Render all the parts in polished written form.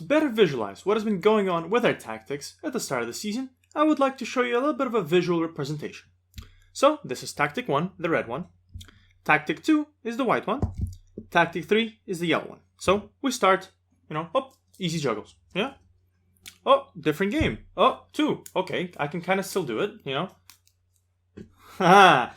to better visualize what has been going on with our tactics at the start of the season, I would like to show you a little bit of a visual representation. So, this is Tactic 1, the red one. Tactic 2 is the white one. Tactic 3 is the yellow one. So, we start, easy juggles, yeah? Oh, different game. Oh, 2. Okay, I can kind of still do it, Haha.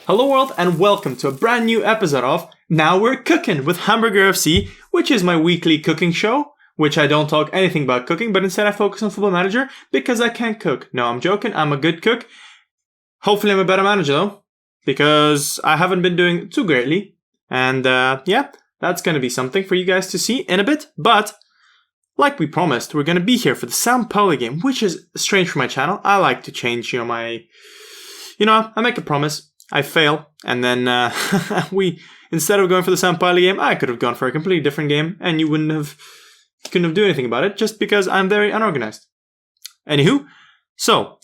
Hello world and welcome to a brand new episode of Now We're Cooking with Hamburger FC, which is my weekly cooking show, which I don't talk anything about cooking, but instead I focus on Football Manager because I can't cook. No, I'm joking, I'm a good cook. Hopefully I'm a better manager though, because I haven't been doing too greatly. And yeah, that's going to be something for you guys to see in a bit. But like we promised, we're going to be here for the Sao Paulo game, which is strange for my channel. I like to change, I make a promise. I fail, and then instead of going for the Sao Paulo game, I could have gone for a completely different game, and you couldn't have done anything about it, just because I'm very unorganized. Anywho, so,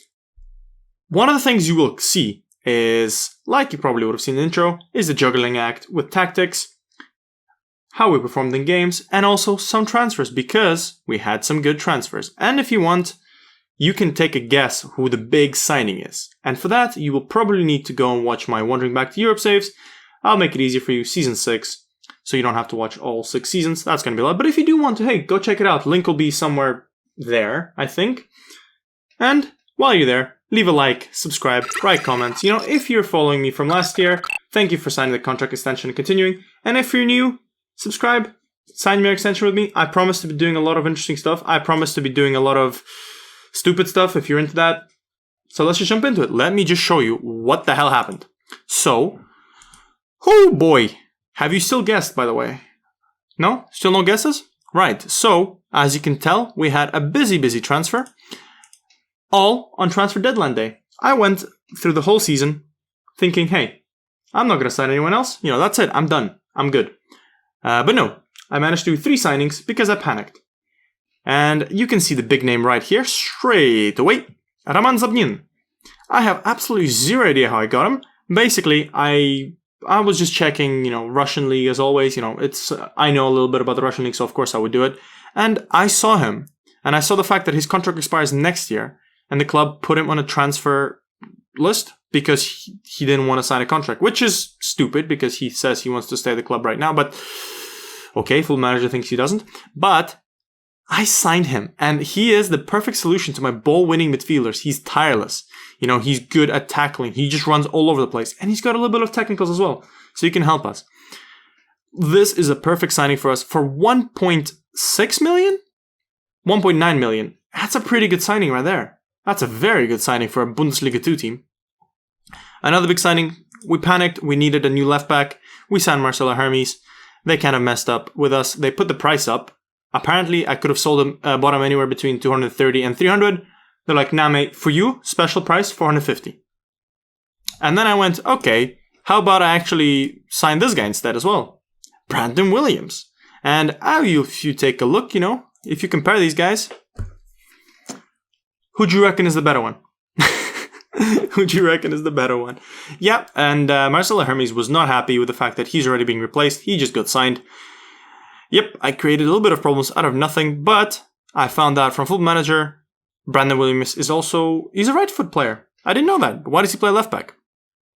one of the things you will see is, like you probably would have seen in the intro, is the juggling act with tactics, how we performed in games, and also some transfers, because we had some good transfers. And if you want, you can take a guess who the big signing is. And for that, you will probably need to go and watch my Wandering Back to Europe saves. I'll make it easier for you, Season 6, so you don't have to watch all 6 seasons. That's going to be a lot. But if you do want to, hey, go check it out. Link will be somewhere there, I think. And while you're there, leave a like, subscribe, write comments. If you're following me from last year, thank you for signing the contract extension and continuing. And if you're new, subscribe, sign your extension with me. I promise to be doing a lot of interesting stuff. I promise to be doing a lot of stupid stuff if you're into that. So let's just jump into it. Let me just show you what the hell happened. So, oh boy. Have you still guessed, by the way? No? Still no guesses? Right. So, as you can tell, we had a busy transfer. All on transfer deadline day. I went through the whole season thinking, hey, I'm not going to sign anyone else. That's it. I'm done. I'm good. But no. I managed to do 3 signings because I panicked. And you can see the big name right here, straight away, Roman Zabnin. I have absolutely zero idea how I got him. Basically, I was just checking, Russian league as always. I know a little bit about the Russian league, so of course I would do it. And I saw him, and I saw the fact that his contract expires next year, and the club put him on a transfer list because he didn't want to sign a contract, which is stupid because he says he wants to stay at the club right now. But okay, Full Manager thinks he doesn't. But I signed him, and he is the perfect solution to my ball-winning midfielders. He's tireless. He's good at tackling. He just runs all over the place. And he's got a little bit of technicals as well, so he can help us. This is a perfect signing for us. For 1.6 million? 1.9 million. That's a pretty good signing right there. That's a very good signing for a Bundesliga 2 team. Another big signing. We panicked. We needed a new left back. We signed Marcelo Hermes. They kind of messed up with us. They put the price up. Apparently, I could have sold him, bought him anywhere between 230 and 300. They're like, nah, mate, for you, special price, 450. And then I went, okay, how about I actually sign this guy instead as well? Brandon Williams. And if you take a look, if you compare these guys, who do you reckon is the better one? Who do you reckon is the better one? Yeah, and Marcelo Hermes was not happy with the fact that he's already being replaced. He just got signed. Yep, I created a little bit of problems out of nothing, but I found out from Football Manager, Brandon Williams he's a right foot player. I didn't know that. Why does he play left back?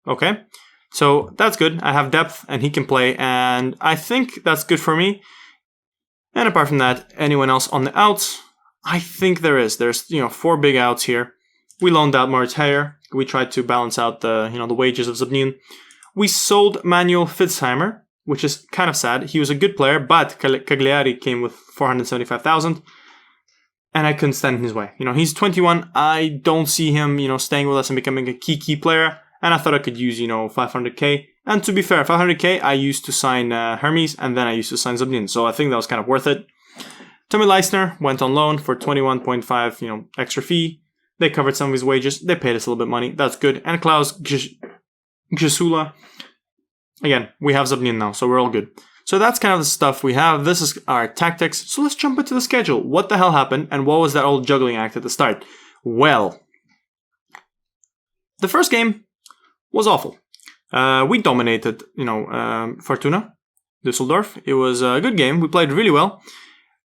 Okay, so that's good. I have depth and he can play, and I think that's good for me. And apart from that, anyone else on the outs? I think there's 4 big outs here. We loaned out Moritz Heyer. We tried to balance out the wages of Zabnin. We sold Manuel Fitzheimer, which is kind of sad. He was a good player, but Cagliari came with 475,000, and I couldn't stand in his way. He's 21. I don't see him, staying with us and becoming a key player, and I thought I could use, 500k. And to be fair, 500k, I used to sign Hermes, and then I used to sign Zabnin, so I think that was kind of worth it. Tommy Leisner went on loan for 21.5, extra fee. They covered some of his wages. They paid us a little bit of money. That's good. And Klaus Gisula. Again, we have Zabnin now, so we're all good. So that's kind of the stuff we have. This is our tactics. So let's jump into the schedule. What the hell happened and what was that old juggling act at the start? Well, the first game was awful. We dominated, Fortuna, Düsseldorf. It was a good game. We played really well.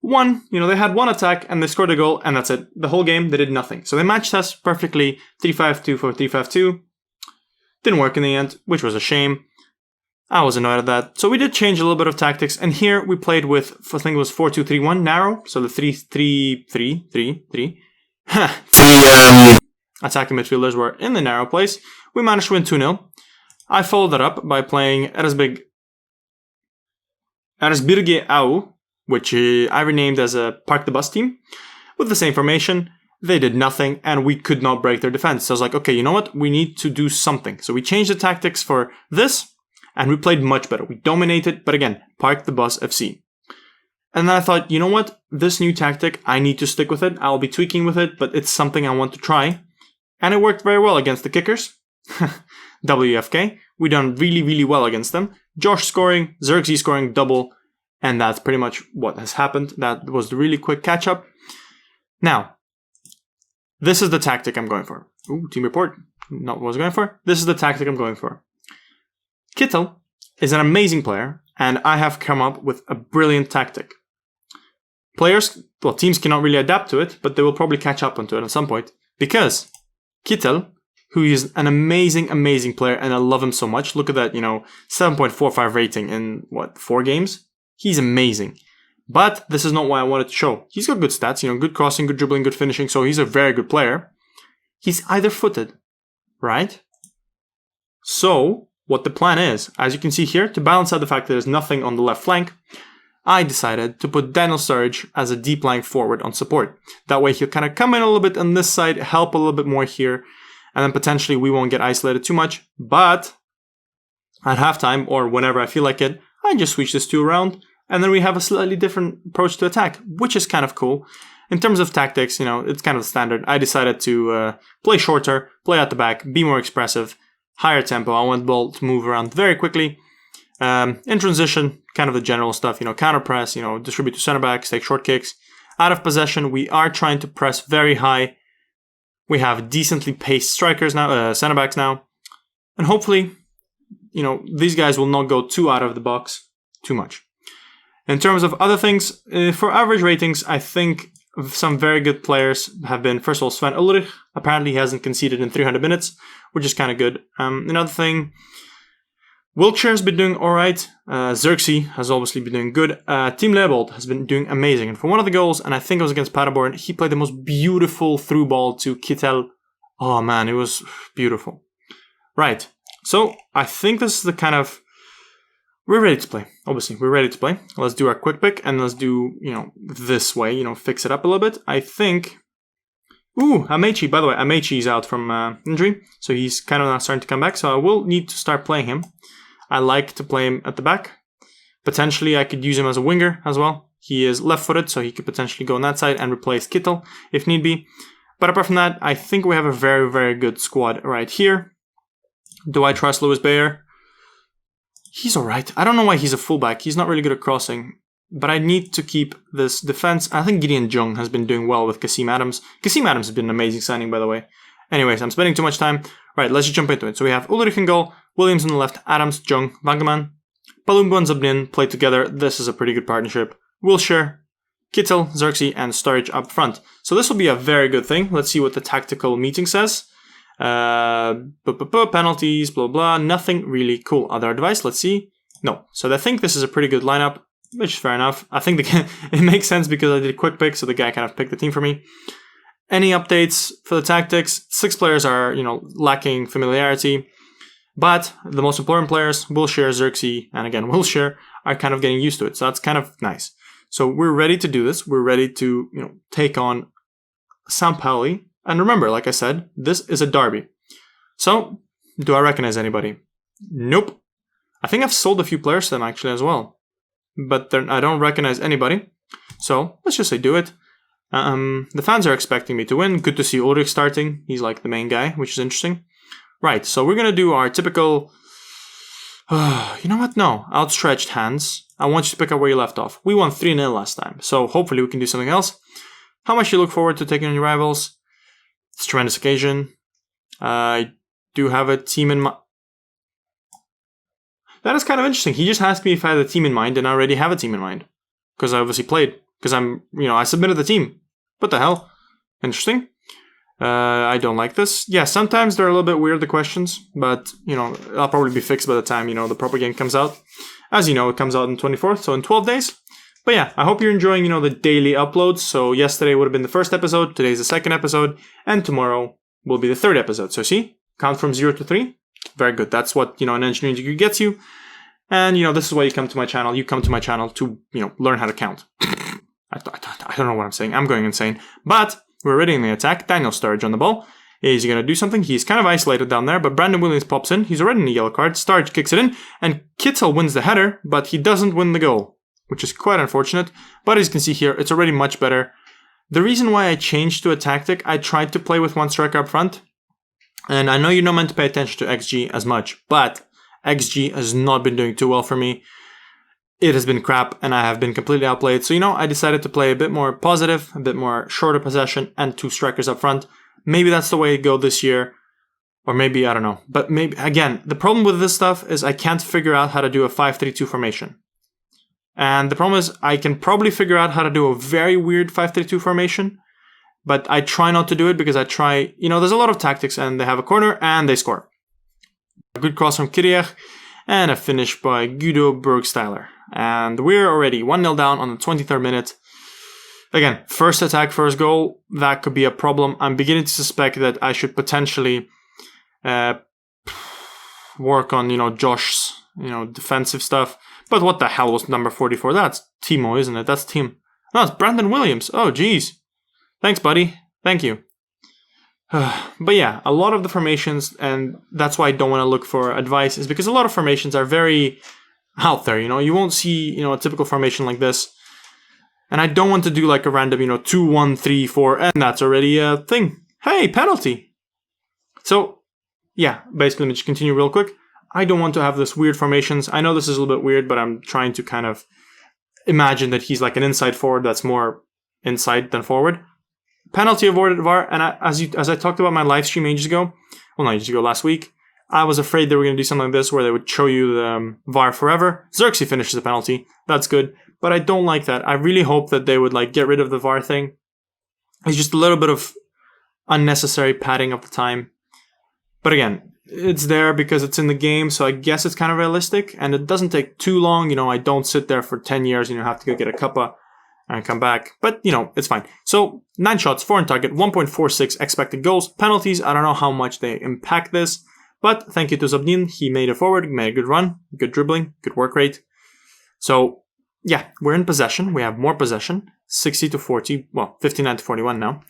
They had one attack and they scored a goal and that's it. The whole game, they did nothing. So they matched us perfectly 3-5-2 for 3-5-2. Didn't work in the end, which was a shame. I was annoyed at that. So we did change a little bit of tactics. And here we played with, I think it was 4-2-3-1, narrow. So the 3-3-3-3. Attacking midfielders were in the narrow place. We managed to win 2-0. I followed that up by playing Eresbirge Au, which I renamed as a Park the Bus team, with the same formation. They did nothing, and we could not break their defense. So I was like, okay, you know what? We need to do something. So we changed the tactics for this, and we played much better. We dominated, but again, Park the Bus FC. And then I thought, you know what? This new tactic, I need to stick with it. I'll be tweaking with it, but it's something I want to try. And it worked very well against the kickers. WFK. We done really, really well against them. Josh scoring, Xerxes scoring double, and that's pretty much what has happened. That was the really quick catch-up. Now, this is the tactic I'm going for. Ooh, team report. Not what I was going for. This is the tactic I'm going for. Kittel is an amazing player, and I have come up with a brilliant tactic. Teams cannot really adapt to it, but they will probably catch up onto it at some point. Because Kittel, who is an amazing, amazing player, and I love him so much. Look at that, 7.45 rating in, 4 games? He's amazing. But this is not what I wanted to show. He's got good stats, good crossing, good dribbling, good finishing, so he's a very good player. He's either-footed, right? So, what the plan is, as you can see here, to balance out the fact that there's nothing on the left flank, I decided to put Daniel Sturridge as a deep lying forward on support. That way he'll kind of come in a little bit on this side, help a little bit more here, and then potentially we won't get isolated too much. But at halftime, or whenever I feel like it, I just switch this two around, and then we have a slightly different approach to attack, which is kind of cool. In terms of tactics, it's kind of standard. I decided to play shorter, play at the back, be more expressive, higher tempo. I want the ball to move around very quickly. In transition, kind of the general stuff, counter press, distribute to center backs, take short kicks. Out of possession, we are trying to press very high. We have decently paced strikers now, center backs now. And hopefully, these guys will not go too out of the box too much. In terms of other things, for average ratings, I think some very good players have been, first of all, Sven Ulrich. Apparently he hasn't conceded in 300 minutes, which is kind of good. Another thing, Wiltshire's been doing alright. Xerxes has obviously been doing good. Team Leopold has been doing amazing. And for one of the goals, and I think it was against Paderborn, he played the most beautiful through ball to Kittel. Oh man, it was beautiful. Right. So I think this is the kind of... We're ready to play. Obviously, we're ready to play. Let's do our quick pick and let's do, this way, fix it up a little bit. I think... Ooh, Amechi. By the way, Amechi is out from injury. So he's kind of now starting to come back. So I will need to start playing him. I like to play him at the back. Potentially, I could use him as a winger as well. He is left-footed, so he could potentially go on that side and replace Kittel if need be. But apart from that, I think we have a very, very good squad right here. Do I trust Lewis Bayer? He's alright. I don't know why he's a fullback. He's not really good at crossing. But I need to keep this defense. I think Gideon Jung has been doing well with Kasim Adams. Kasim Adams has been an amazing signing, by the way. Anyways, I'm spending too much time. Right, let's just jump into it. So we have Ulrich in goal, Williams on the left, Adams, Jung, Wangeman, Palumbo and Zabnin play together. This is a pretty good partnership. Wilshire, Kittel, Xerxes, and Sturridge up front. So this will be a very good thing. Let's see what the tactical meeting says. Penalties, blah, blah. Nothing really cool. Other advice, let's see. No. So I think this is a pretty good lineup, which is fair enough. I think it makes sense because I did a quick pick, so the guy kind of picked the team for me. Any updates for the tactics? 6 players are, lacking familiarity. But the most important players, Wilshire, Xerxes, and again, Wilshire, are kind of getting used to it. So that's kind of nice. So we're ready to do this. We're ready to, take on St. Pauli. And remember, like I said, this is a derby. So, do I recognize anybody? Nope. I think I've sold a few players to them actually as well. But I don't recognize anybody. So, let's just say do it. The fans are expecting me to win. Good to see Ulrich starting. He's like the main guy, which is interesting. Right, so we're going to do our typical You know what? No. Outstretched hands. I want you to pick up where you left off. We won 3-0 last time, so hopefully we can do something else. How much you look forward to taking on your rivals? It's a tremendous occasion. I do have a team in mind. That is kind of interesting. He just asked me if I had a team in mind, and I already have a team in mind. Because I obviously played. Because I submitted the team. What the hell? Interesting. I don't like this. Yeah, sometimes they're a little bit weird, the questions. But, I'll probably be fixed by the time, the proper game comes out. As you know, it comes out on 24th, so in 12 days. But yeah, I hope you're enjoying, the daily uploads. So yesterday would have been the first episode, today's the second episode, and tomorrow will be the third episode. So see, count from 0 to 3. Very good. That's what, an engineering degree gets you. And, this is why you come to my channel. You come to my channel to, learn how to count. I don't know what I'm saying. I'm going insane. But we're ready in the attack. Daniel Sturridge on the ball. Is he going to do something? He's kind of isolated down there, but Brandon Williams pops in. He's already in the yellow card. Sturridge kicks it in, and Kittel wins the header, but he doesn't win the goal, which is quite unfortunate. But as you can see here, it's already much better. The reason why I changed to a tactic, I tried to play with one striker up front. And I know you're not meant to pay attention to XG as much, but XG has not been doing too well for me. It has been crap, and I have been completely outplayed. So, I decided to play a bit more positive, a bit more shorter possession, and 2 strikers up front. Maybe that's the way to go this year. Or maybe, I don't know. But maybe, again, the problem with this stuff is I can't figure out how to do a 5-3-2 formation. And the problem is I can probably figure out how to do a very weird 5-3-2 formation. But I try not to do it because I try, there's a lot of tactics and they have a corner and they score. A good cross from Kiriach and a finish by Guido Bergsteiler. And we're already 1-0 down on the 23rd minute. Again, first attack, first goal, that could be a problem. I'm beginning to suspect that I should potentially work on, Josh's, defensive stuff. But what the hell was number 44? That's Timo, isn't it? That's Tim. No, it's Brandon Williams. Oh, geez. Thanks, buddy. Thank you. But yeah, a lot of the formations, and that's why I don't want to look for advice, is because a lot of formations are very out there, You won't see, a typical formation like this. And I don't want to do like a random, 2-1-3-4, and that's already a thing. Hey, penalty! So, yeah, basically, let me just continue real quick. I don't want to have this weird formations. I know this is a little bit weird, but I'm trying to kind of imagine that he's like an inside forward that's more inside than forward. Penalty avoided VAR, and as I talked about my live stream ages ago, last week, I was afraid they were going to do something like this where they would show you the VAR forever. Xerxes finishes the penalty. That's good, but I don't like that. I really hope that they would get rid of the VAR thing. It's just a little bit of unnecessary padding of the time. But again, it's there because it's in the game, so I guess it's kind of realistic, and it doesn't take too long. I don't sit there for 10 years and have to go get a cuppa and come back. But, it's fine. So, 9 shots, 4 on target, 1.46 expected goals. Penalties, I don't know how much they impact this. But thank you to Zabdin. He made it forward, made a good run, good dribbling, good work rate. So, yeah, we're in possession. We have more possession. 60 to 40, well, 59 to 41 now.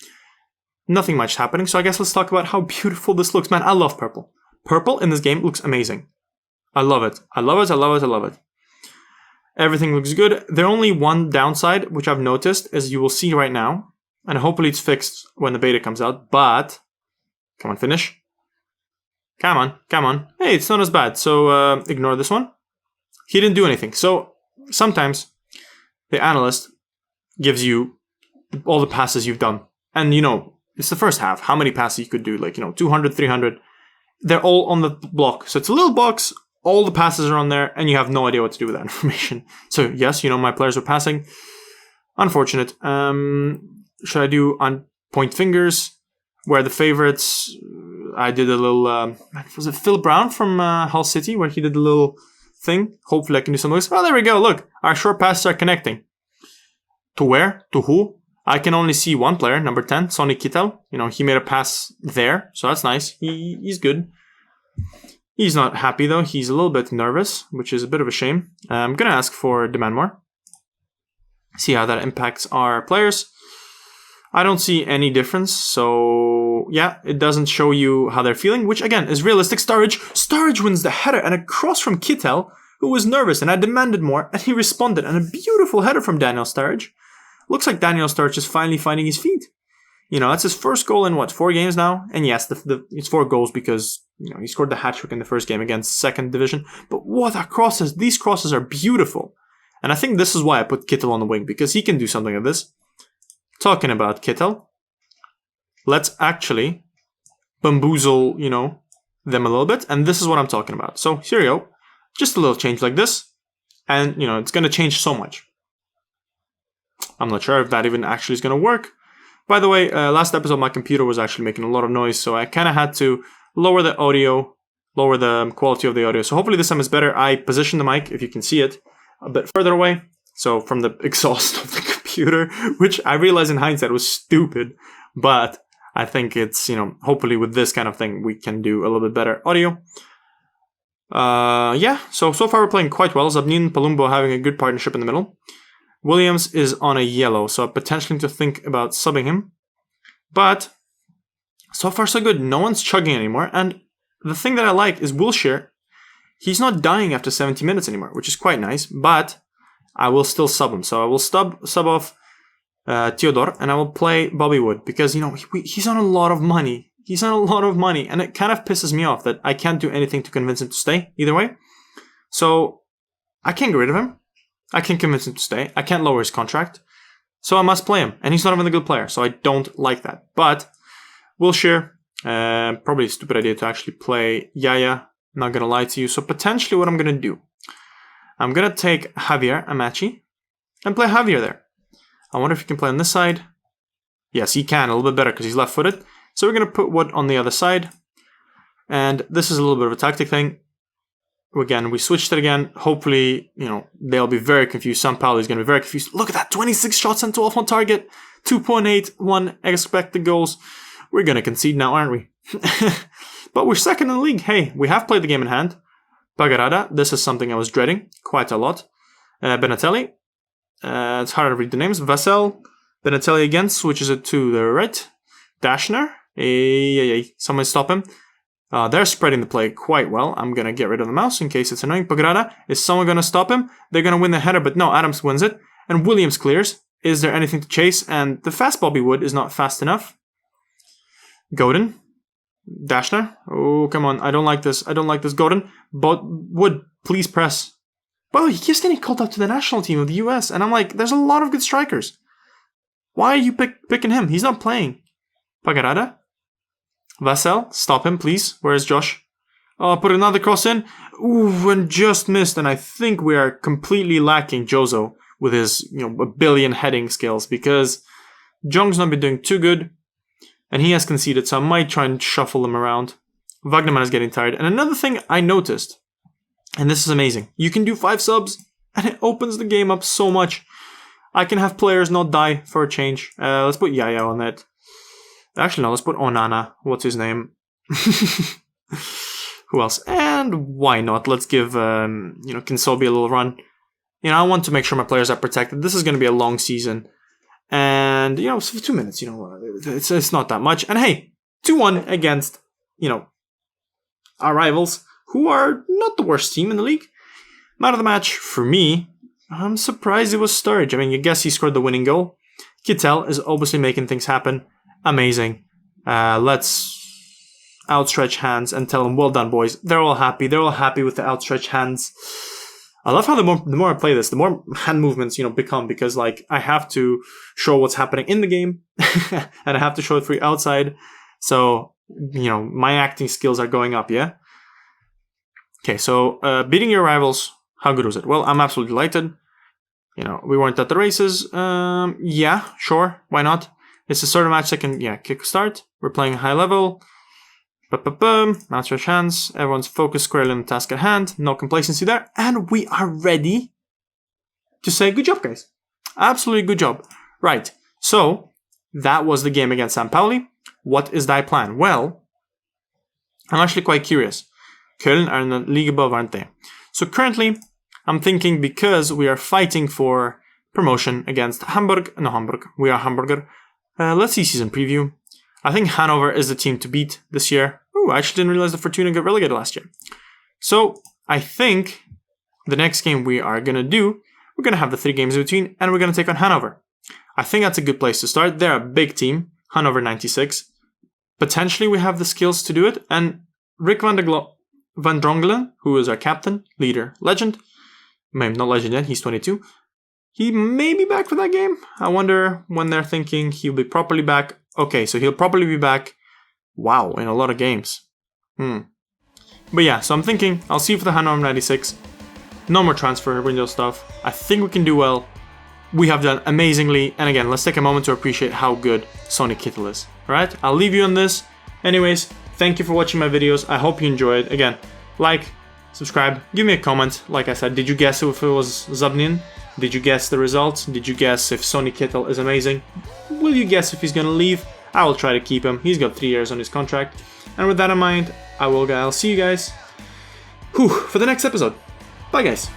Nothing much happening. So I guess let's talk about how beautiful this looks. Man, I love purple. Purple in this game looks amazing. I love it. I love it. I love it. I love it. Everything looks good. The only one downside, which I've noticed, is you will see right now, and hopefully it's fixed when the beta comes out, but, come on, finish. Come on, come on. Hey, it's not as bad, so ignore this one. He didn't do anything. So, sometimes, the analyst gives you all the passes you've done. And, it's the first half. How many passes you could do, 200, 300. They're all on the block. So it's a little box. All the passes are on there, and you have no idea what to do with that information. So, yes, my players were passing. Unfortunate. Should I do on point fingers? Where the favorites, I did a little, was it Phil Brown from Hull City, where he did a little thing? Hopefully I can do something like this. Oh, there we go. Look, our short passes are connecting. To where? To who? I can only see one player, number 10, Sonny Kittel. He made a pass there, so that's nice. He's good. He's not happy, though. He's a little bit nervous, which is a bit of a shame. I'm going to ask for demand more. See how that impacts our players. I don't see any difference, so yeah, it doesn't show you how they're feeling, which again is realistic. Sturridge wins the header and a cross from Kittel, who was nervous, and I demanded more, and he responded, and a beautiful header from Daniel Sturridge. Looks like Daniel Sturridge is finally finding his feet. You know, that's his first goal in, what, 4 games now? And yes, it's 4 goals because, you know, he scored the hat-trick in the first game against 2nd division. But what a crosses. These crosses are beautiful. And I think this is why I put Kittel on the wing, because he can do something like this. Talking about Kittel, let's actually bamboozle, you know, them a little bit. And this is what I'm talking about. So here you go. Just a little change like this. And, you know, it's going to change so much. I'm not sure if that even actually is going to work. By the way, last episode my computer was actually making a lot of noise, so I kind of had to lower the audio, lower the quality of the audio. So hopefully this time is better. I positioned the mic, if you can see it, a bit further away. So from the exhaust of the computer, which I realize in hindsight was stupid. But I think it's, you know, hopefully with this kind of thing, we can do a little bit better audio. Yeah, so far we're playing quite well. Zabnin, Palumbo having a good partnership in the middle. Williams is on a yellow, so potentially to think about subbing him. But so far so good. No one's chugging anymore. And the thing that I like is Wilshere. He's not dying after 70 minutes anymore, which is quite nice. But I will still sub him. So I will sub off Theodore, and I will play Bobby Wood. Because, you know, he's on a lot of money. He's on a lot of money. And it kind of pisses me off that I can't do anything to convince him to stay either way. So I can't get rid of him. I can't convince him to stay. I can't lower his contract. So I must play him. And he's not even a good player. So I don't like that. But Wilshere, probably a stupid idea to actually play Yaya. Not going to lie to you. So potentially what I'm going to do, I'm going to take Javier Amachi and play Javier there. I wonder if he can play on this side. Yes, he can. A little bit better because he's left-footed. So we're going to put Wood on the other side. And this is a little bit of a tactic thing. Again, we switched it again. Hopefully, you know, they'll be very confused. San Paulo is going to be very confused. Look at that, 26 shots and 12 on target. 2.81 expected goals. We're going to concede now, aren't we? But we're second in the league. Hey, we have played the game in hand. Bagarada, this is something I was dreading quite a lot. Benatelli, it's hard to read the names. Vassell, Benatelli again, switches it to the right. Dashner, somebody stop him. They're spreading the play quite well. I'm going to get rid of the mouse in case it's annoying. Bagrada, is someone going to stop him? They're going to win the header, but no, Adams wins it. And Williams clears. Is there anything to chase? And the fast Bobby Wood is not fast enough. Godin. Dashner. Oh, come on. I don't like this. I don't like this. Godin. But Wood, please press. Well, he keeps getting called up to the national team of the US. And I'm like, there's a lot of good strikers. Why are you picking him? He's not playing. Bagarada. Vassell, stop him, please. Where's Josh? Oh, put another cross in. Ooh, and just missed. And I think we are completely lacking Jozo with his, you know, a billion heading skills because Jong's not been doing too good. And he has conceded, so I might try and shuffle him around. Wagnerman is getting tired. And another thing I noticed, and this is amazing, you can do 5 subs, and it opens the game up so much. I can have players not die for a change. Let's put Yaya on that. Actually, no, let's put Onana. What's his name? Who else? And why not? Let's give, Kinsobi a little run. You know, I want to make sure my players are protected. This is going to be a long season. And, you know, 2 minutes, you know, it's not that much. And hey, 2-1 against, you know, our rivals, who are not the worst team in the league. Man of the match, for me, I'm surprised it was Sturridge. I mean, I guess he scored the winning goal. Kittel is obviously making things happen. Amazing. Let's outstretch hands and tell them, well done, boys. They're all happy. They're all happy with the outstretched hands. I love how the more I play this, the more hand movements, you know, become, because like I have to show what's happening in the game and I have to show it for you outside. So, you know, my acting skills are going up, yeah? Okay, so beating your rivals, how good was it? Well, I'm absolutely delighted. You know, we weren't at the races. Yeah, sure. Why not? It's the sort of match that can, kick start. We're playing high level. Outstretched hands. Everyone's focused squarely on the task at hand. No complacency there. And we are ready to say good job, guys. Absolutely good job. Right. So, that was the game against San Pauli. What is thy plan? Well, I'm actually quite curious. Köln are in the league above, aren't they? So currently, I'm thinking because we are fighting for promotion against Hamburg. We are Hamburger. Let's see season preview. I think Hanover is the team to beat this year. Oh, I actually didn't realize that Fortuna got relegated last year. So, I think the next game we are going to do, we're going to have the 3 games in between, and we're going to take on Hanover. I think that's a good place to start. They're a big team. Hannover 96. Potentially we have the skills to do it. And Rick van Drongelen, who is our captain, leader, legend. Maybe not legend yet, he's 22. He may be back for that game. I wonder when they're thinking he'll be properly back. Okay, so he'll probably be back, wow, in a lot of games. But yeah, so I'm thinking I'll see for the Hannover 96. No more transfer window stuff. I think we can do well. We have done amazingly. And again, let's take a moment to appreciate how good Sonny Kittel is. Alright, I'll leave you on this. Anyways, thank you for watching my videos. I hope you enjoyed. Again, like, subscribe, give me a comment. Like I said, did you guess if it was Zubnin? Did you guess the results? Did you guess if Sonny Kittel is amazing? Will you guess if he's gonna leave? I will try to keep him. He's got 3 years on his contract. And with that in mind, I'll see you guys for the next episode. Bye guys.